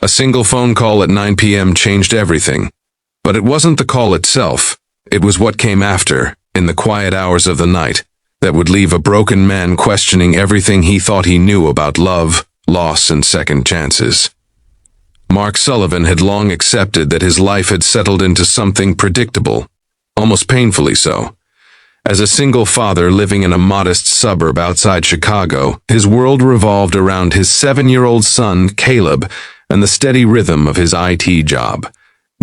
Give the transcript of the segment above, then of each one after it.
A single phone call at 9 p.m. changed everything. But it wasn't the call itself. It was what came after, in the quiet hours of the night, that would leave a broken man questioning everything he thought he knew about love, loss, and second chances. Mark Sullivan had long accepted that his life had settled into something predictable, almost painfully so. As a single father living in a modest suburb outside Chicago, his world revolved around his 7-year-old son, Caleb, and the steady rhythm of his IT job.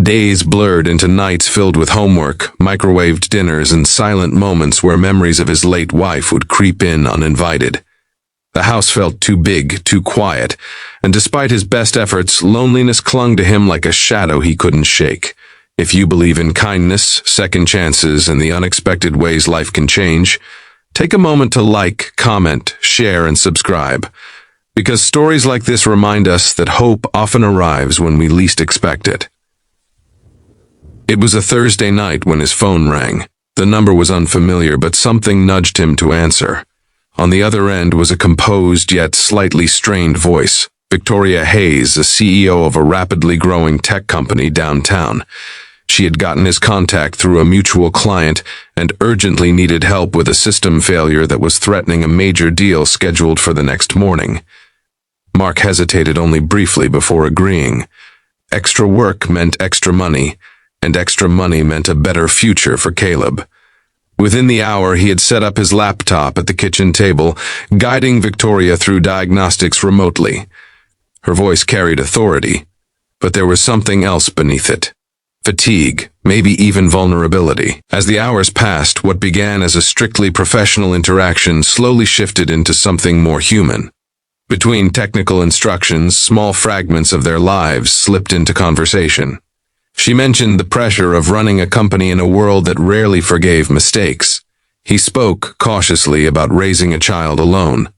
Days blurred into nights filled with homework, microwaved dinners, and silent moments where memories of his late wife would creep in uninvited. The house felt too big, too quiet, and despite his best efforts, loneliness clung to him like a shadow he couldn't shake. If you believe in kindness, second chances, and the unexpected ways life can change, take a moment to like, comment, share, and subscribe. Because stories like this remind us that hope often arrives when we least expect it. It was a Thursday night when his phone rang. The number was unfamiliar, but something nudged him to answer. On the other end was a composed yet slightly strained voice. Victoria Hayes, the CEO of a rapidly growing tech company downtown. She had gotten his contact through a mutual client and urgently needed help with a system failure that was threatening a major deal scheduled for the next morning. Mark hesitated only briefly before agreeing. Extra work meant extra money, and extra money meant a better future for Caleb. Within the hour, he had set up his laptop at the kitchen table, guiding Victoria through diagnostics remotely. Her voice carried authority, but there was something else beneath it. Fatigue, maybe even vulnerability. As the hours passed, what began as a strictly professional interaction slowly shifted into something more human. Between technical instructions, small fragments of their lives slipped into conversation. She mentioned the pressure of running a company in a world that rarely forgave mistakes. He spoke cautiously about raising a child alone.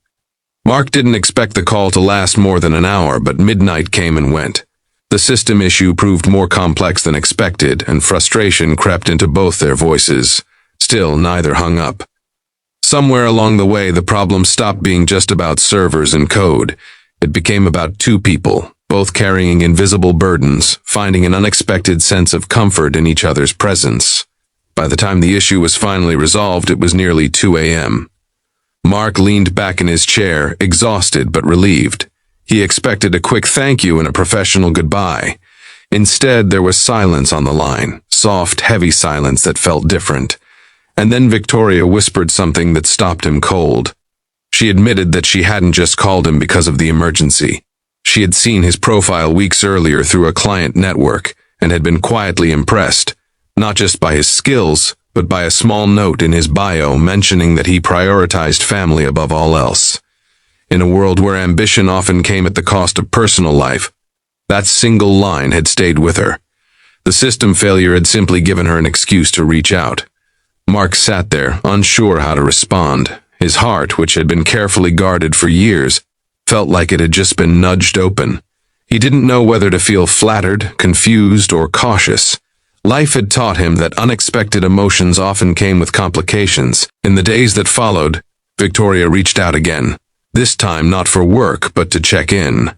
Mark didn't expect the call to last more than an hour, but midnight came and went. The system issue proved more complex than expected, and frustration crept into both their voices. Still, neither hung up. Somewhere along the way, the problem stopped being just about servers and code. It became about two people, both carrying invisible burdens, finding an unexpected sense of comfort in each other's presence. By the time the issue was finally resolved, it was nearly 2 a.m. Mark leaned back in his chair, exhausted but relieved. He expected a quick thank you and a professional goodbye. Instead, there was silence on the line, soft, heavy silence that felt different. And then Victoria whispered something that stopped him cold. She admitted that she hadn't just called him because of the emergency. She had seen his profile weeks earlier through a client network and had been quietly impressed, not just by his skills, but by a small note in his bio mentioning that he prioritized family above all else. In a world where ambition often came at the cost of personal life, that single line had stayed with her. The system failure had simply given her an excuse to reach out. Mark sat there, unsure how to respond. His heart, which had been carefully guarded for years, felt like it had just been nudged open. He didn't know whether to feel flattered, confused, or cautious. Life had taught him that unexpected emotions often came with complications. In the days that followed, Victoria reached out again. This time not for work, but to check in.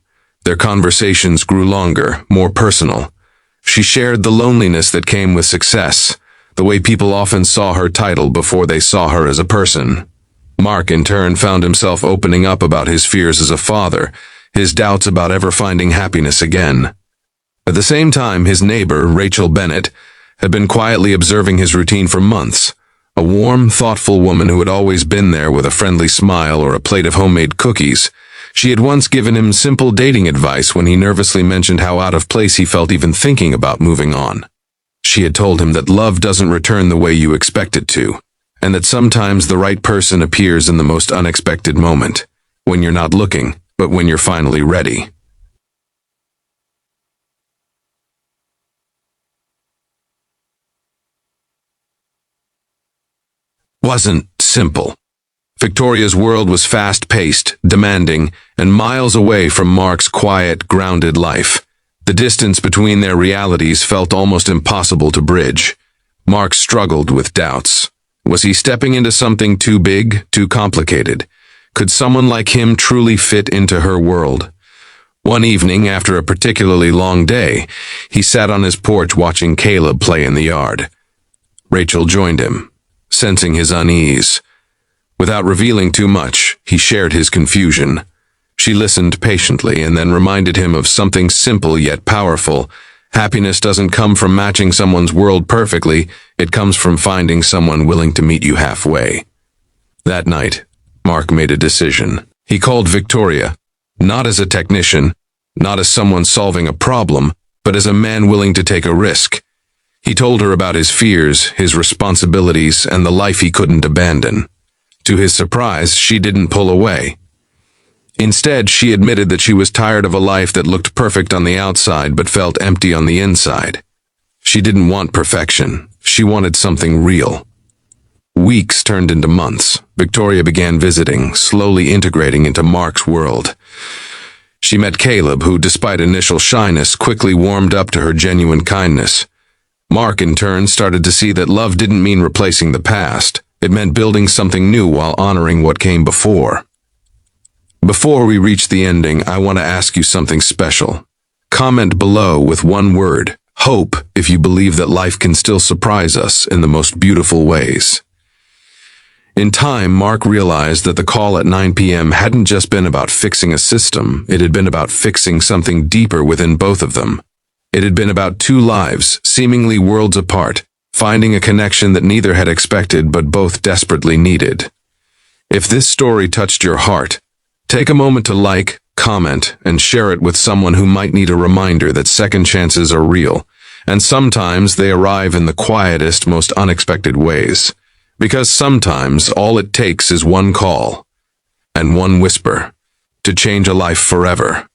Their conversations grew longer, more personal. She shared the loneliness that came with success, the way people often saw her title before they saw her as a person. Mark, in turn, found himself opening up about his fears as a father, his doubts about ever finding happiness again. At the same time, his neighbor, Rachel Bennett, had been quietly observing his routine for months. A warm, thoughtful woman who had always been there with a friendly smile or a plate of homemade cookies. She had once given him simple dating advice when he nervously mentioned how out of place he felt even thinking about moving on. She had told him that love doesn't return the way you expect it to, and that sometimes the right person appears in the most unexpected moment, when you're not looking, but when you're finally ready. Wasn't simple. Victoria's world was fast-paced, demanding, and miles away from Mark's quiet, grounded life. The distance between their realities felt almost impossible to bridge. Mark struggled with doubts. Was he stepping into something too big, too complicated? Could someone like him truly fit into her world? One evening, after a particularly long day, he sat on his porch watching Caleb play in the yard. Rachel joined him, sensing his unease. Without revealing too much, he shared his confusion. She listened patiently and then reminded him of something simple yet powerful. Happiness doesn't come from matching someone's world perfectly, it comes from finding someone willing to meet you halfway. That night, Mark made a decision. He called Victoria, not as a technician, not as someone solving a problem, but as a man willing to take a risk. He told her about his fears, his responsibilities, and the life he couldn't abandon. To his surprise, she didn't pull away. Instead, she admitted that she was tired of a life that looked perfect on the outside but felt empty on the inside. She didn't want perfection. She wanted something real. Weeks turned into months. Victoria began visiting, slowly integrating into Mark's world. She met Caleb, who, despite initial shyness, quickly warmed up to her genuine kindness. Mark, in turn, started to see that love didn't mean replacing the past. It meant building something new while honoring what came before. Before we reach the ending, I want to ask you something special. Comment below with one word, hope, if you believe that life can still surprise us in the most beautiful ways. In time, Mark realized that the call at 9 p.m. hadn't just been about fixing a system, it had been about fixing something deeper within both of them. It had been about two lives, seemingly worlds apart, finding a connection that neither had expected but both desperately needed. If this story touched your heart, take a moment to like, comment, and share it with someone who might need a reminder that second chances are real, and sometimes they arrive in the quietest, most unexpected ways. Because sometimes all it takes is one call and one whisper to change a life forever.